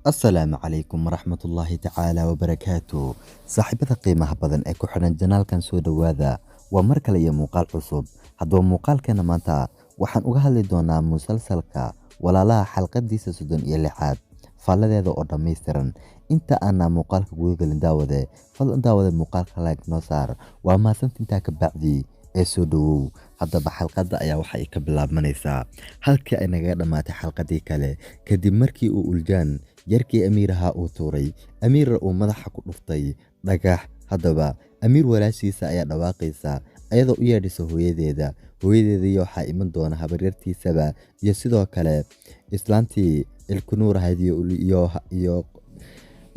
السلام عليكم ورحمة الله تعالى وبركاته. صاحبة قيمة بدن ee ku xiran janaalkan soo dhawaada waa mar kale iyo muuqaal cusub. Haddaba muuqaalkeena maanta waxaan uga hadli doonaa musalsalka walaalaha xalqadiisa 36 faaladeeda oo dhameystiran. Inta aan muuqaalka guda galin daawade fadlan daawade muuqaalka like noo saar. Waa maasantinta ka bacdi ee soo dhawow. Haddaba xalqada ayaa waxa ay ka bilaabmanaysaa halkii ay naga dhamaatay xalqadii kale kadib markii uu uljaan yarkii amiiraha uu tuuray amiir uu madaxa ku dhuftay dhagax. Haddaba amiir walaashiisa ayaa dhawaaqaysa ayadoo u yeedhisa hooyadeeda waxa iman doona habaryartiisaba iyo sidoo kale islaantii ilkunuur ahayd iyo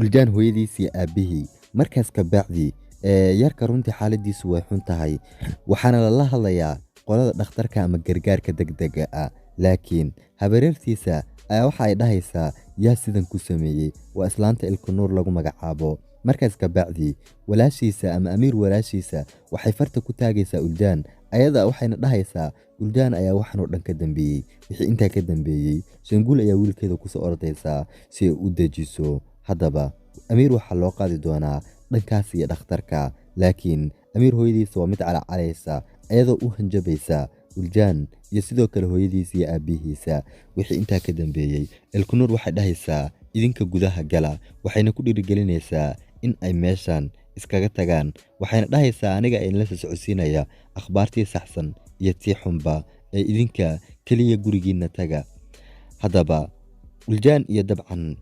uljaan hooyadiisii aabihii. Markaas ka bacdi yarka runtii xaaladiisu way xun tahay waxaana lala hadlayaa qolada dhakhtarka ama gargaarka degdega ah, laakiin habaryartiisa ayaa waxa ay dhahaysaa yaa sidan ku sameeyay waa islaanta ilkunuur lagu magacaabo. Markaas ka bacdi walaashiisa ama amiir walaashiisa waxay farta ku taagaysaa uljaan ayada waxayna dhahaysaa uljaan ayaa waxan oo dhan ka dambeeyay. Wixii intaa ka dambeeyay Shanguul ayaa wiilkeeda ku soo ordaysaa si ay u dejiso. Haddaba amiir waxa loo qaadi doonaa dhankaas iyo dhakhtarka, laakiin amiir hooyadiisa waa mid calacalaysa ayadoo u hanjabaysa uljaan iyo sidoo kale hooyadiisa iyo aabihiisa. Wixii intaa ka dambeeyay ilkunuur waxay dhahaysaa idinka gudaha gala, waxayna ku dhiirigelinaysaa in ay meeshan iskaga tagaan. Waxayna dhahaysaa aniga ay la socodsiinaya akhbaartii saxsan iyo tii xunba ee idinka kaliya gurigiina taga. Haddaba uljaan iyo dabcan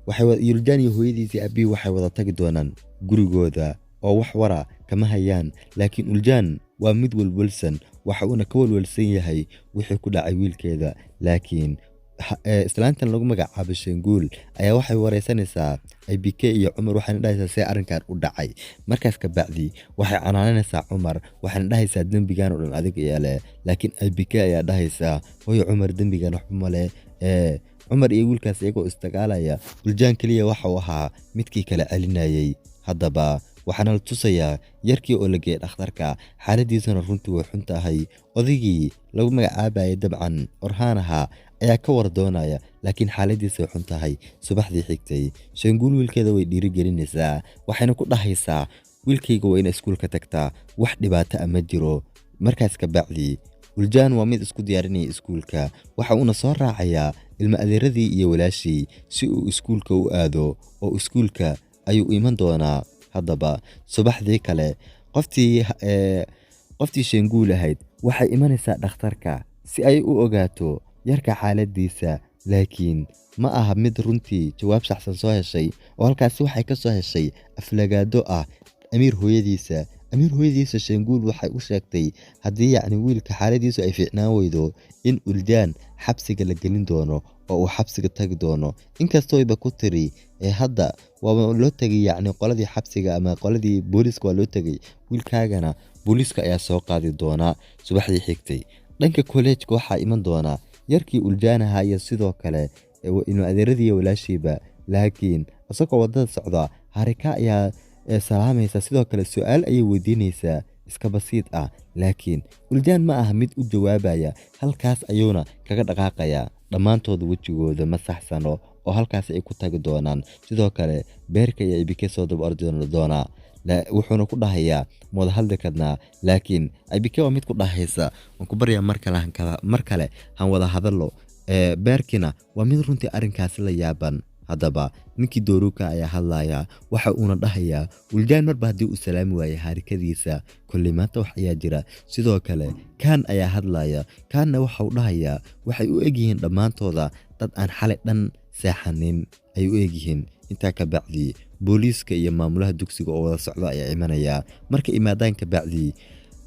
uljaan iyo hooyadiisa aabihi waxay wada tagi doonaan gurigooda oo wax wara kama hayaan, laakiin uljaan waa mid walwalsan waxa uuna ka walwalsan yahay wixii ku dhacay wiilkeeda. Laakiin islaantan lagu magacaabo Shanguul ayaa waxay wareysanaysaa IBK iyo Cumar waxayna dhahaysaa see arrinkan u dhacay. Markaas ka bacdi waxay canaananaysaa Cumar waxayna dhahaysaa dembigan oo dhan adiga yeelay, laakiin IBK ayaa dhahaysaa hooyo Cumar dembigan waxba ma leh. Cumar iyo wiilkaas iyagoo istagaalaya uljaan kaliya waxa uu ahaa midkii kala celinayay. Haddaba waxaana la tusayaa yarkii oo la geeyay dhakhtarka xaaladiisana runtii way xun tahay. Odaygii lagu magacaabayay dabcan Orhaanaha ayaa ka war doonaya laakiin xaaladiisa way xun tahay. Subaxdii xigtay Shanguul wiilkeeda way dhiirigelinaysaa waxayna ku dhahaysaa wiilkayga waa in iskuulka tagtaa wax dhibaato ma jiro. Markaas ka bacdi uljaan waa mid isku diyaarinaya iskuulka waxa uuna soo raacayaa ilma adeeradii iyo walaashii si uu iskuulka u aado oo iskuulka ayuu iman doonaa. Haddaba subaxdii kale qoftii Shanguul ahayd waxay imanaysaa dhakhtarka si ay u ogaato yarka xaaladiisa, laakiin ma aha mid runtii jawaab saxsan soo heshay oo halkaas waxay ka soo heshay aflagaado ah amiir hooyadiisa Shanguul waxay u sheegtay haddii wiilka xaaladiisu ay fiicnaan weydo in uljaan xabsiga la gelin doono oo uu xabsiga tagi doono. Inkastoo ayba ku tiri hadda waa loo tagay qoladii xabsiga ama qoladii booliska waa loo tagay wiilkaagana booliska ayaa soo qaadi doona. Subaxdii xigtay dhanka college-ka waxaa iman doona yarkii uljaanaha iyo sidoo kale inuu adeeradii walaashiiba, laakiin asagoo wadada socda harika ayaa salaamaysa sidoo kale su'aal ayay weydiinaysaa iska basiid ah, laakiin uljaan ma aha mid u jawaabaya. Halkaas ayuuna kaga dhaqaaqaya dhammaantood wejigooda ma saxsano oo halkaas ay ku tagi doonaan. Sidoo kale beerka iyo IBK soo daba ordi doona wuxuuna ku dhahayaa wada hadli karnaa, laakiin IBK waa mid ku dhahaysa waan ku baryaa mar kale han wada hadallo. Beerkina waa mid runtii arrinkaas la yaaban. Haddaba ninkii Dooruka ayaa hadlaya waxa uuna dhahayaa uljaan marba haddii uu salaami waayay harikadiisa kulli maanta wax ayaa jira. Sidoo kale Kaan ayaa hadlaya, Kaanna waxa uu dhahayaa waxay u egyihiin dhammaantooda dad aan xalay dhan seexanin ay u egyihiin. Intaa ka bacdi booliiska iyo maamulaha dugsiga oo wada socda ayaa imanaya. Marka imaadaan ka bacdi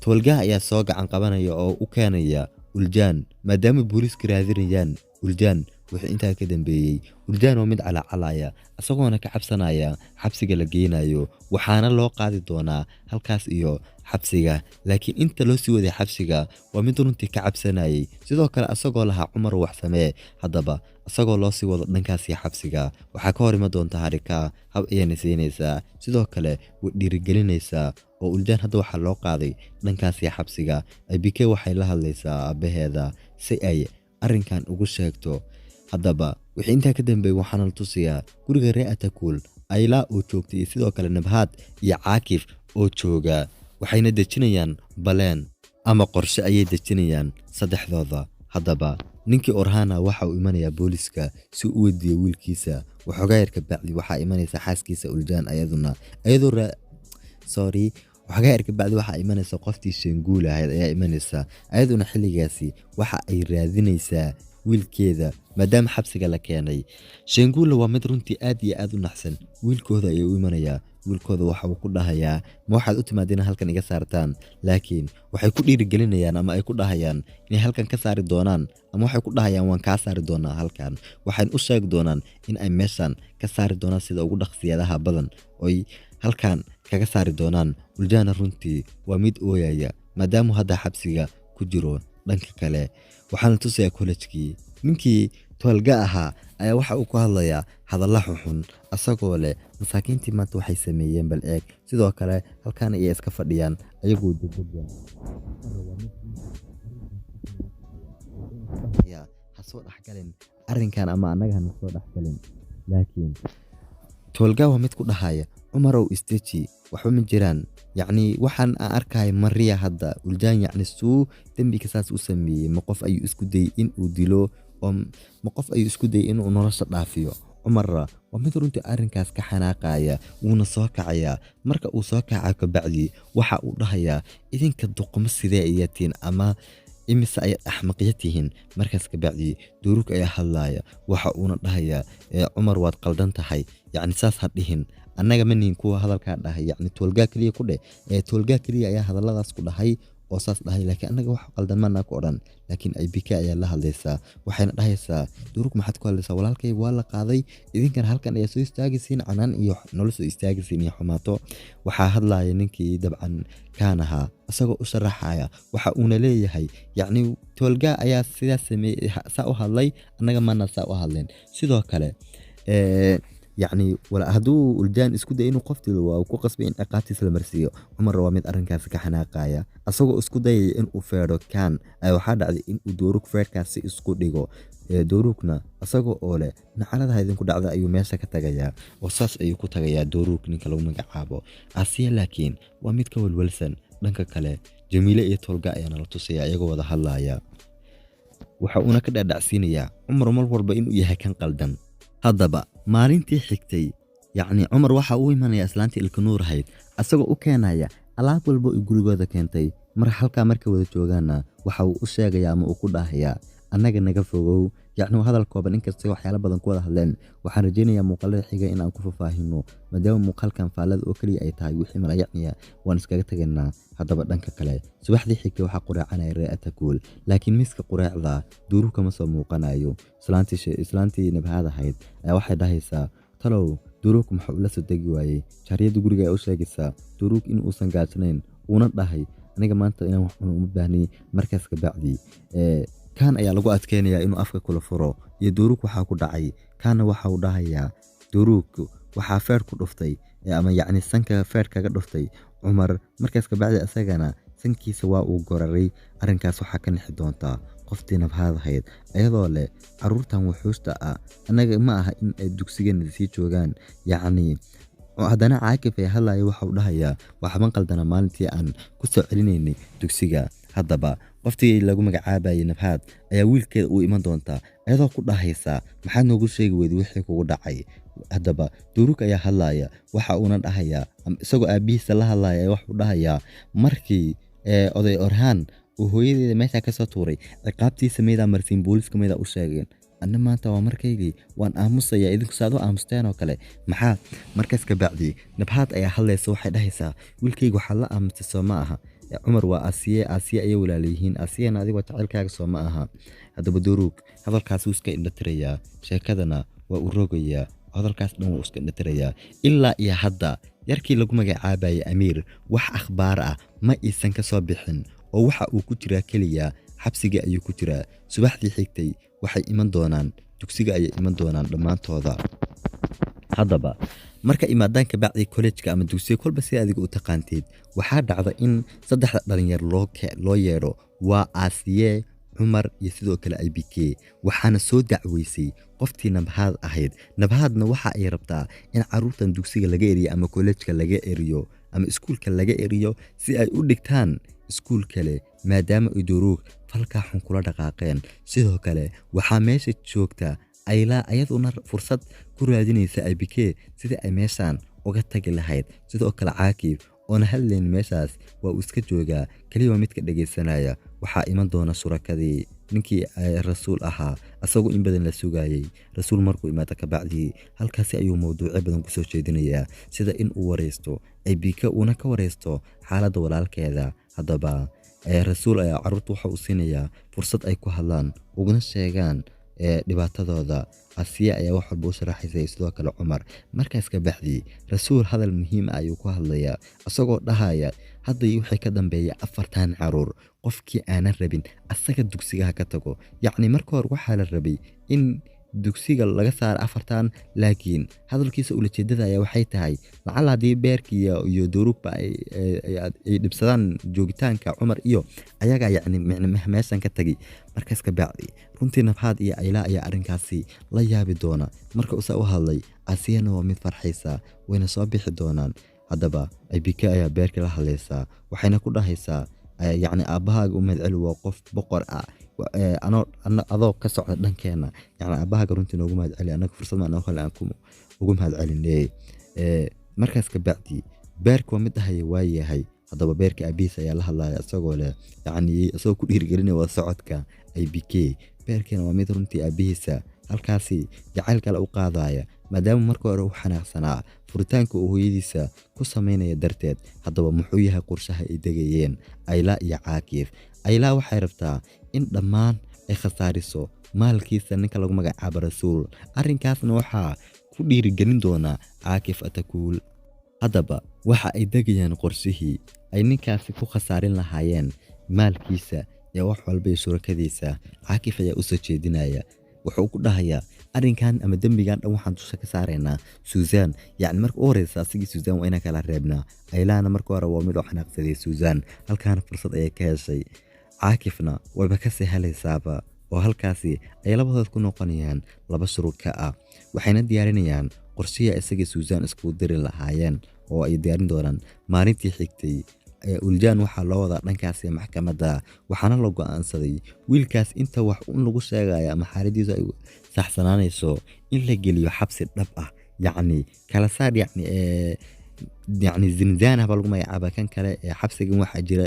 tolgaha ayaa soo gacan qabanaya oo u keenaya uljaan maadaama booliiska raadinayaan uljaan. Wixii intaa ka dambeeyay uljaan waa mid calacalaya asagoona ka cabsanaya xabsiga la geynayo waxaana loo qaadi doonaa halkaas iyo xabsiga, laakiin inta loo sii waday xabsiga waa mid runtii ka cabsanayay. Sidoo kale asagoo lahaa Cumar wax samee. Haddaba asagoo loo sii wado dhankaas iyo xabsiga waxaa ka hor iman doonta harika hab ayayna siinaysaa sidoo kale way dhiirigelinaysaa oo uljaan hadda waxaa loo qaaday dhankaas iyo xabsiga. IBK waxay la hadlaysaa aabaheeda si ay arrinkan ugu sheegto. haddaba wixii intaa ka dambeeyay waxaana la tusayaa guriga reer Atakul Ayla oo joogtay iyo sidoo kale Nabhad iyo Caakif oo jooga waxayna dejinayaan baleen ama qorshe ayay dejinayaan saddexdooda. haddaba ninkii Orhana waxa uu imanayaa booliska si uu weydiiyo wiilkiisa waxoogaa yar ka bacdi waxaa imanaysa xaaskiisa Uljaan waxoogaa yar ka bacdi waxaa imanaysa qoftii Shenguul ahayd ayaa imanaysa ayaduna xilligaasi waxa ay raadinaysaa wiilkeeda maadaama xabsiga la keenay. Shenguul waa mid runtii aad iyo aad u naxsan wiilkooda ayuu u imanayaa. wiilkooda waxa uu ku dhahayaa ma waxaad u timaadeen halkan iga saartaan, laakiin waxay ku dhiirigelinayaan ama ay ku dhahayaan inay halkan ka saari doonaan ama waxay ku dhahayaan waan kaa saari doonaa halkan. waxayna u sheegi doonaan in ay meeshan ka saari doonaan sida ugu dhaqsiyadaha badan oy halkan kaga saari doonaan. Uljaana runtii waa mid ooyaya maadaama hadda xabsiga ku jiro. dhanka kale waxaana tusayaa college-kii ninkii tolga ahaa ayaa waxa uu ku hadlayaa hadalla xun asagoo leh masaakiintii maanta waxay sameeyeen bal eeg. sidoo kale halkan ay iska fadhiyaan ayagoo degdeg ha soo dhaxgalin arrinkan ama annaga hana soo dhaxgalin. laakiin tolga waa mid ku dhahaya Umarow isteji waxba ma jiraan, yacni waxaan aan arkay Maria hadda Uljaan yacni suu dambi ka saas u sameeyay ma qof ayuu isku day in uu dilo oo ma qof ayuu isku day in uu nolosha dhaafiyo. Umar waa mid runtii arrinkaas ka xanaaqaya wuuna soo kacaya. marka uu soo kaca ka bacdi waxa uu dhahayaa idinka duqmo sidee ayatiin ama imise ay axmaqiyatihiin. markaas ka bacdi Duruk ayaa hadlaya waxa uuna dhahayaa Umar waad qaldan tahay, yacni saas ha dhihin annaga maniin kuwa hadalka dhahay yacni tolga kaliya ku dheh tolga kaliya ayaa hadalladaas ku dhahay oo saas dhahay laakiin annaga wax qaldan ma ku oran. laakiin ay bika ayaa la hadlaysaa waxayna dhahaysaa Duruk maxaad ku hadlaysaa walaalkay waa la qaaday idinkan halkan ayaa soo istaagaysiin canaan iyo nolol soo istaagaysiin iyo xumaato. waxaa hadlaya ninkii dabcan kaanaha asagoo u sharaxaya waxa uuna leeyahay yacni tolga ayaa sidaas sameeyay saa u hadlay annaga maana saa u hadleen. sidoo kale yacni wala haduu Uljaan isku day inuu qof dilo waa ku qasbay in ciqaabtiisa la marsiiyo. Umar waa mid arrinkaas ka xanaaqaya asagoo isku dayay in uu feero kan ay waxa dhacday in uu Duruk feerkaasi isku dhigo. Durukna asagoo oo leh nacalada idinku dhacda ayuu meesha ka tagayaa oo saas ayuu ku tagayaa Duruk ninka lagu magacaabo Asiya. laakiin waa mid ka walwalsan. dhanka kale Jamiile iyo Tolga ayaa la tusaya iyagoo wada hadlaya waxa uuna ka dhaadhacsiinayaa Umar mar walba inuu yahay kan qaldan. haddaba maalintii xigtay yacni Umar waxa uu imanaya islaantii Ilkanuur ahayd asagoo u keenaya alaab walba oo gurigooda keentay. halka markay wada joogaana waxa uu u sheegaya ama uu ku dhahayaa annaga naga fogow. yacni hadal kooban inkastoo waxyaalo badan ku wada hadleen waxaan rajaynayaa muuqaalada xiga in aan ku faahfaahino maadaama muuqaalkan faalada oo kaliya ay tahay wixii malayacniya waan iskaga tagnaa. haddaba dhanka kale subaxdii xigtay waxaa quraacanaya reer Atakul laakiin miiska quraacda Duruk kama soo muuqanayo. islaantii Nabhad ahayd ayaa waxay dhahaysaa talow Duruk maxuu la soo degi waayay. jariyada guriga ay u sheegaysaa Duruk in uusan gaajnayn uuna dhahay aniga maanta inaan wax uma baahni. markaas ka bacdi kan ayaa lagu adkeenayaa inuu afka kula furo iyo Duruk waxa ku dhacay. kana waxa uu dhahayaa Duruk waxa feer ku dhuftay ama yacni sanka feer kaga dhuftay Umar. markaas ka bacdi asagana sankiisa waa uu goraray. arrinkaas waxa ka nixi doontaa qoftii Nabhad ahayd ayadoo leh caruurtan wuxuusta annaga ma aha in ay dugsigeena sii joogaan. yacni haddana Caakif ay hadlaya waxa uu dhahayaa waxban qaldana maalintii aan ku soo celinaynay dugsiga. haddaba qoftii lagu magacaabayay Nabhad ayaa wiilkeeda u iman doonta ayadoo ku dhahaysa maxaad noogu sheegi weyday wixii kugu dhacay. haddaba Duruk ayaa hadlaya waxa uuna dhahayaa isagoo aabihiisa la hadlaya waxa uu dhahayaa markii oday Orhan uu hooyadeeda meesha ka soo tuuray ciqaabtiisa meeda marsiin booliska meeda u sheegeen anna maanta waa markaygii waan aamusaya idinku saad u aamusteen oo kale maxaa. markaas ka bacdi Nabhad ayaa hadlaysa waxay dhahaysaa wiilkayga waxaa la aamustay soo ma aha Umar waa Asiya ayay walaalihiin Asiyana adiga jacaylkaaga soo ma aha. haddaba Duruk hadalkaas uu iska indhatirayaa sheekadana waa u rogayaa hadalkaas dhan wuu iska indhatirayaa ilaa iyo hadda yarkii lagu magacaabayay Amiir wax akhbaar ah ma iisan ka soo bixin oo waxa uu ku jiraa kaliya xabsiga ayuu ku jiraa. subaxdii xigtay waxay iman doonaan dugsiga ayay iman doonaan dhammaantooda. haddaba marka imaadaan ka bacdi college-ka ama dugsiga kolba si adiga u taqaanteed waxaa dhacda in saddexda dhalinyar loo yeedho waa Asiye cumar iyo sidoo kale IBK waxaana soo dacweysay qoftii Nabahad ahayd. Nabahadna waxa ay rabtaa in caruurtan dugsiga laga eriyo ama kollejka laga eriyo ama iskuulka laga eriyo si ay u dhigtaan iskuul kale maadaama ay Duruug falka xun kula dhaqaaqeen. Sidoo kale waxaa meesha joogta Ayla ayaduna fursad ku raadinaysa IBK sidii ay meeshan uga tagi lahayd. Sidoo kale Caakif oona hadleen meeshaas waa uu iska joogaa kaliya midka dhageysanaya. waxaa iman doona surakadii ninkii rasuul ahaa asagoo in badan la sugayay. Rasuul markuu imaado ka bacdi halkaasi ayuu mowduucyo badan ku soo jeedinayaa sida in uu wareysto IBK uuna ka wareysto xaaladda walaalkeeda. Haddaba rasuul ayaa caruurta waxa uu siinayaa fursad ay ku hadlaan uguna sheegaan dhibaatadooda. Asiya ayaa wax walba u sharaxaysay sidoo kale Cumar. Markaas ka bacdi rasuul hadal muhiim ah ayuu ku hadlayaa asagoo dhahaya hadda wixii ka dambeeya 4 caruur qofkii aanan rabin asaga dugsiga ka tago. yacni marka hore waxaa la rabay in dugsiga laga saaro 4 laakiin hadalkiisa ula jeedada ayaa waxay tahay lacala hadii beerkii iyo Duruugba ay dhibsadaan joogitaanka Cumar iyo ayaga yacni meeshan ka tagi. markaas ka bacdi runtii Nabahad iyo Ayla ayaa arrinkaasi la yaabi doona. marka uu u hadlay Asiyana waa mid farxaysa wayna soo bixi doonaan. haddaba IBK ayaa beerkii la hadlaysaa waxayna ku dhahaysaa yacni aabahaaga umad waa qof boqor ah adoo ka socda dhankeena. yacni aabahaaga runtii noogu mahad celi anaga fursad ma noo helaan ugu mahad celinay. markaas ka bacdi beerku mid ahay waayahay. haddaba beerka abiis ayaa la hadlaya asagoo leh yacni asagoo ku dhiirigelinaya wada socodka IBK. beerkana waa mid runtii abiisa halkaasi jacayl kale u qaadaya maadaama markii hore uu xanaaqsanaa furitaanka uu hooyadiisa ku sameynaya darteed. haddaba muxuu yahay qorshaha ay degayeen Ayla iyo Caakif? Ayla waxay rabtaa in dhammaan ay khasaariso maalkiisa ninka lagu magacaabo Rasuul. arrinkaasna waxaa ku dhiirigelin doona Caakif Atakuul. haddaba waxa ay degayaan qorshihii ay ninkaasi ku khasaarin lahaayeen maalkiisa iyo wax walba iyo shurakadiisa. Caakif ayaa u soo jeedinaya wuxuu ku dhahayaa arrinkan ama dembigan dhan waxaan dusha ka saaraynaa Suuzaan. yacni marka u horeysa asigii Suuzaan waa inaan kala reebnaa. Aylana marka hore waa mid u xanaaqsaday Suuzaan halkaana fursad ayay ka heshay. Caakifna wayba ka sii helaysaaba oo halkaasi ay labadood ku noqonayaan laba shuraka ah waxayna diyaarinayaan qorshiya isagii Suuzaan isku diri lahaayeen oo ay diyaarin doonaan maalintii xigtay. Uljaan waxaa loo wadaa dhankaasi maxkamadda waxaana la go'aansaday wiilkaas inta wax lagu sheegaya ama xaaladiisu ay saxsanaanayso in la geliyo xabsi dhab ah. yacni kala saar yacni zinzaana baa lagu magacaabaa kan kale xabsigan waxaa jira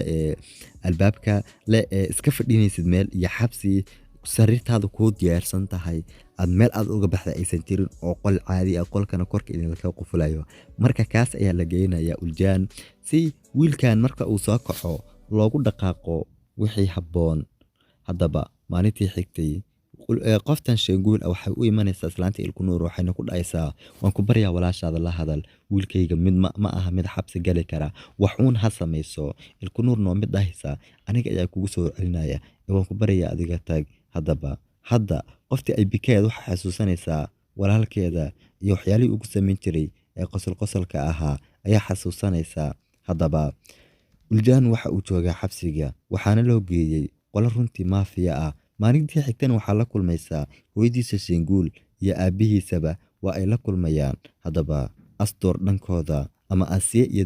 albaabka le iska fadhinaysid meel iyo xabsi sariirtaadu kuu diyaarsan tahay aad meel aad uga baxda aysan jirin oo qol caadi ah qolkana korka idinka qufulayo. marka kaas ayaa la geynayaa Uljaan si wiilkan marka uu soo kaco loogu dhaqaaqo wixii habboon. haddaba maalintii xigtay qoftan Shanguul waxay u imanaysaa islaanta Ilkunuur waxayna ku dhaysaa waan ku baryaa walaashaada la hadal wiilkayga mid ma aha mid xabsi gali kara waxuun ha samayso. Ilkunuur noo mid dhahaysa aniga ayaa kugu soo celinaya waan ku baryaa adiga tag. haddaba hadda qoftii IBK waxa xasuusanaysaa walaalkeeda iyo waxyaalihii ugu sameyn jiray qosolka ahaa ayaa xasuusanaysaa. haddaba Uljaan waxa uu joogaa xabsiga waxaana loo geeyay qolo runtii maafiya ah. maalintii xigtana waxaa la kulmaysaa hooyadiisa Shanguul iyo aabihiisaba waa ay la kulmayaan. haddaba Astor dhankooda ama Asiya iyo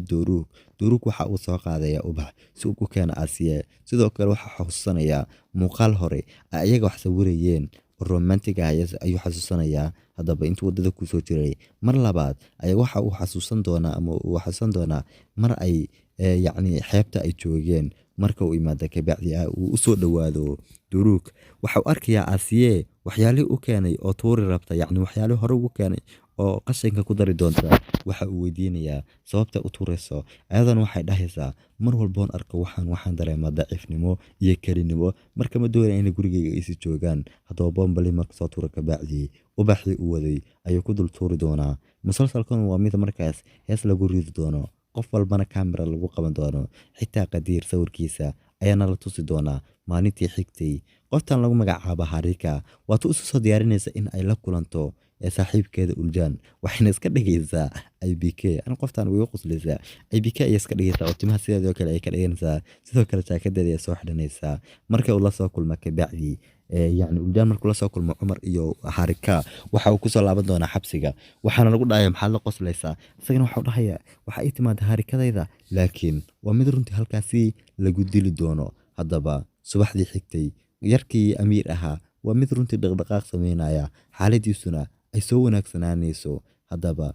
Duruug waxa uu soo qaadaya ubax si uu ku keeno Asiya. sidoo kale waxa xasuusanayaa muuqaal hore ayaga wax sawirayeen romantic ayuu xasuusanayaa. haddaba intuu wadada ku soo jiray mar labaad ayaa waxa uu xasuusan doonaa mar ay yacni xeebta ay joogeen. marka uu imaado ka bacdi uu u soo dhawaado Duruug waxa uu arkayaa Asiye waxyaalihii u keenay oo tuuri rabta yacni waxyaalihii hore ugu keenay oo qashinka ku dari doonta. waxa uu weydiinayaa sababta u tuurayso ayadana waxay dhahaysaa mar walboon arko waxaan dareemaa daciifnimo iyo kalinimo marka ma doonaya in gurigayga ay si joogaan. haddaba bombali marka soo tuura ka bacdi ubaxii u waday ayuu ku dul tuuri doonaa. musalsalkan waa mid markaas hees lagu riidi doono qof walbana kamera lagu qaban doono xitaa Qadiir sawirkiisa ayaana la tusi doonaa. maalintii xigtay qoftan lagu magacaabo Harika waatu u soo diyaarinaysa in ay la kulanto saaxiibkeeda Uljaan waxayna iska dhigaysaa IBK ana qoftaan way qoslaysaa IBK ay iska dhigaysaa oo timaha sidoo kale ay ka dhiganaysaa sidoo kale jaakadeeda ay soo xidhanaysaa markay uu la soo kulma ka bacdi يعني Uljaan markuu la soo kulmo Cumar iyo Harika waxa uu ku soo laaban doonaa xabsiga waxaana lagu dhahay maxaad la qoslaysaa isagana waxa uu dhahayaa waxa ay timaada Harikadayda laakiin waa mid runtii halkaasi lagu dili doono haddaba subaxdii xigtay yarkii amiir ahaa waa mid runtii dhaqdhaqaaq sameynaya xaaladiisuna ay soo wanaagsanaanayso haddaba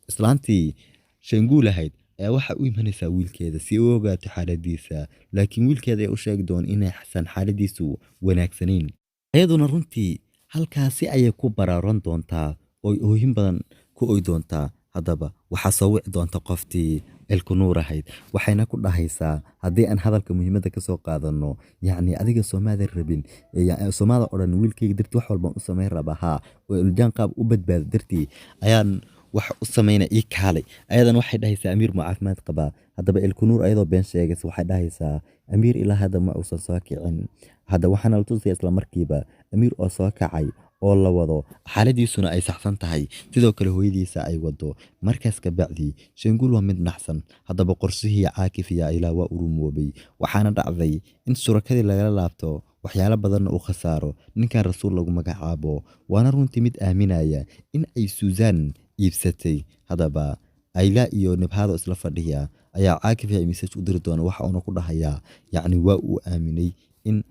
islaantii Shanguul ahayd ayaa waxa u imanaysaa wiilkeeda si uu ogaato xaaladiisa laakiin wiilkeeda ay u sheegi doon inay xasan xaaladiisu wanaagsanayn ayaduna runtii halkaasi ayay ku baraaran doontaa oo oohin badan ku oy doontaa haddaba waxaa soo wici doonta qoftii Elkunuur ahayd waxayna ku dhahaysaa haddii aan hadalka muhiimadda ka soo qaadano yacni adiga Soomaaliya rabin Soomaalida oo dhan wiilkayga dartii wax walba u sameyn rabaa oo Uljaan qaab u badbaado dartii ayaan wax u sameynaa ii kaalay ayadan waxay dhahaysaa amiir ma caafimaad qabaa haddaba Elkunuur ayadoo been sheegaysa waxay dhahaysaa amiir ilaa hadda ma uusan soo kicin hadda waxaana la tusaya isla markiiba amiir oo soo kacay oo la wado xaaladiisuna ay saxsan tahay sidoo kale hooyadiisa ay wado markaas ka bacdi Shanguul waa mid naxsan haddaba qorshihii Caakif iyo Ayla waa urumoobay waxaana dhacday in surakadii lagala laabto waxyaalo badan uu khasaaro ninkan rasuul lagu magacaabo waana runtii mid aaminaya in ay Suuzaan iibsatay haddaba Ayla iyo Nabhado isla fadhiya ayaa Caakif ay message u diri doona waxa uu ku dhahayaa yacni waa uu aaminay in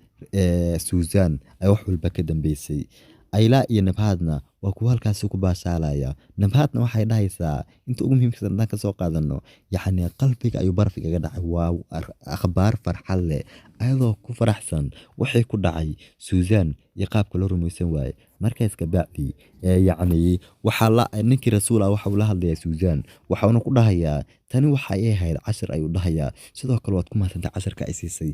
Suuzaan ay wax walba ka dambeysay Ayla iyo Nabhadna waa kuwa halkaas ku baashaalaya Nabhadna waxay dhahaysaa inta ugu muhiimsan dadka soo qaadano yacni qalbiga ayuu baraf kaga dhacay waa akhbaar farxad leh ayadoo ku faraxsan waxay ku dhacay Suuzaan iyo qaabka loo rumaysan waayay markaas ka bacdi yacni waxa la ninkii rasuul ah waxa uu la hadlayaa Suuzaan waxa uu ku dhahayaa tani waxa ay ahayd cashar ayuu dhahayaa sidoo kale waad ku maasantay casharka ay siisay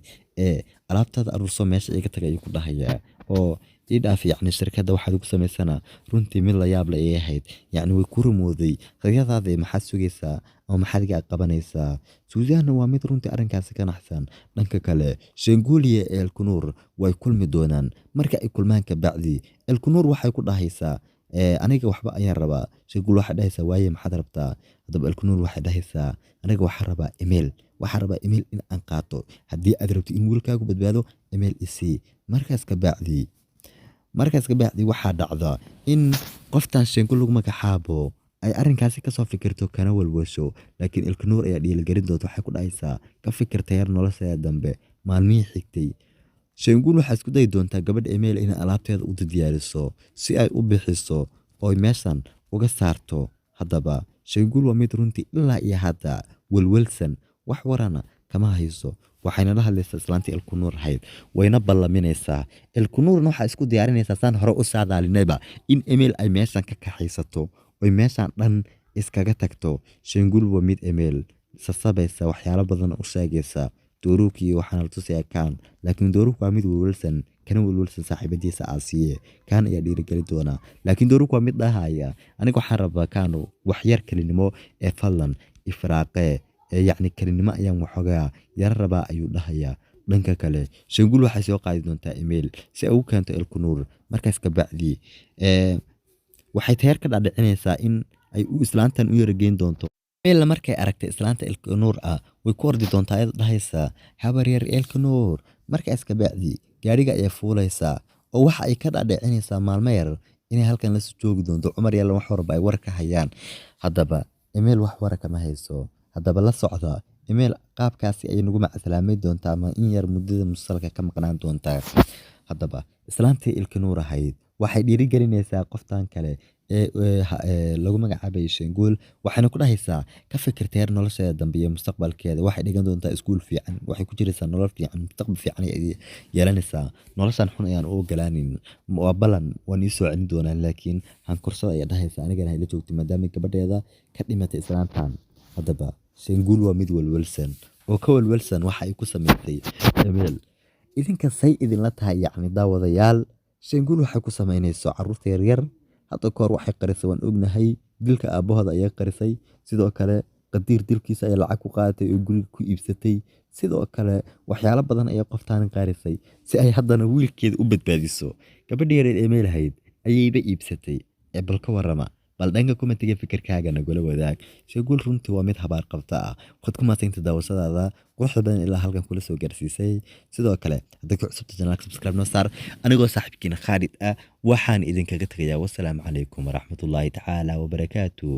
alaabtada arurso meesha iga tagay ayuu ku dhahayaa oo dhaaf yacni shirkadda waxaad ku samaysana runtii mid la yaab leh ay ahayd yacni way ku rumooday qadiyadaada maxaad sugaysaa oo maxaad iga qabanaysaa Suuzaan waa mid runtii arrinkaasi ka naxsan dhanka kale Shanguul iyo Elkunuur way kulmi doonaan marka ay kulmaan ka bacdi Elkunuur waxay ku dhahaysaa aniga waxba ayaan rabaa Shanguul waxay dhahaysaa waaye maxaad rabtaa haddaba Elkunuur waxay dhahaysaa aniga waxaan rabaa email in aan qaato haddii aad rabto in wiilkaagu badbaado email isii markaas ka bacdi waxaa dhacda in qoftaan Shanguul lagu magacaabo ay arrinkaasi ka soo fikirto kana walwasho laakiin Elkunuur ayaa dhiirigelin doonta waxay ku dhahaysaa ka fikirta yar nolosheeda dambe maalmihii xigtay Shanguul waxay isku day doontaa gabadha email in alaabteeda u diyaariso si ay u bixiso oo meeshan uga saarto haddaba Shanguul waa mid runtii ilaa iyo hadda walwalsan wax warana kama hayso waxayna la hadlaysaa islaantii Elkunuur ahayd wayna ballaminaysaa Elkunuurna waxay isku diyaarinaysaa saan hore u saadaalinayba in email ay meeshan ka kaxaysato oo meeshan dhan iskaga tagto Shanguul waa mid email sasabaysa waxyaalo badan u sheegaysa Dooruki waxaana la tusayaa kaan laakiin Dooruki waa mid walwalsan kana walwalsan saaxiibadiisa Aasiye kaan ayaa dhiirigali doona laakiin Dooruki waa mid dhahaya aniga waxaan rabaa kaanu wax yar kalinimo ee fadlan ifraaqe yacni kalinimo ayaan waxoogaa yara rabaa ayuu dhahayaa dhanka kale Shanguul waxay soo qaadi doontaa email si ay ugu keento Elkunuur markaas ka bacdi waxay tayar ka dhadhicinaysaa in ay u islaantan u yarageyn doonto email markay aragtay islaanta Elkunuur way ku ordi doontaa ayada dhahaysaa habar yar Elkunuur markaas ka bacdi gaariga ayaa fuulaysaa oo waxa ay ka dhadhicinaysaa maalmo yar inay halkan la soo joogi doonto Cumar yalla wax warba ay war ka hayaan haddaba email wax war kama hayso haddaba la socda email qaabkaasi ay nagu macasalaamay doontaa ama in yar muddada musalka ka maqnaan doontaa haddaba islaantii Elkunuur ahayd waxay dhiirigelinaysaa qoftan kale lagu magacaabay Shanguul waxayna ku dhahaysaa ka fikirta yar nolosheeda dambe iyo mustaqbalkeeda waxay dhigan doontaa iskuul fiican waxay ku jiraysaa nolol fiican mustaqbal fiican ay yeelanaysaa noloshan xun ayaan u ogolaanin waa balan waan ii soo celin doonaa laakiin han kursada ayaa dhahaysaa anigana hayla joogtay maadaama gabadheeda ka dhimatay islaantan haddaba Shanguul waa mid walwalsan oo ka walwalsan waxa ay ku samaysay email idinka say idinla tahay yacni daawadayaal Shanguul waxay ku samaynayso carruurta yaryar hadda koor waxay qarisay waan ognahay dilka aabahooda ayay qarisay sidoo kale qadiir dilkiisa ay lacag ku qaadatay oo guriga ku iibsatay sidoo kale waxyaalo badan ayay qoftaan qarisay si ay haddana wiilkeeda u badbaadiso gabadha yareed email ahayd ayayba iibsatay bal ka warrama bal dhanka commentiga fikirkaaga nagula wadaag sheegul runtii waa mid habaar qabta ah khod ku maasinta daawashadaada quruxda badan ilaa halkan kula soo gaarsiisay sidoo kale haddii ku cusubta channelka subscribe noo saar anigoo saaxiibkiina Khalid ah waxaan idinkaga tagayaa wassalaamu calaykum waraxmatullaahi tacaala wabarakaatuh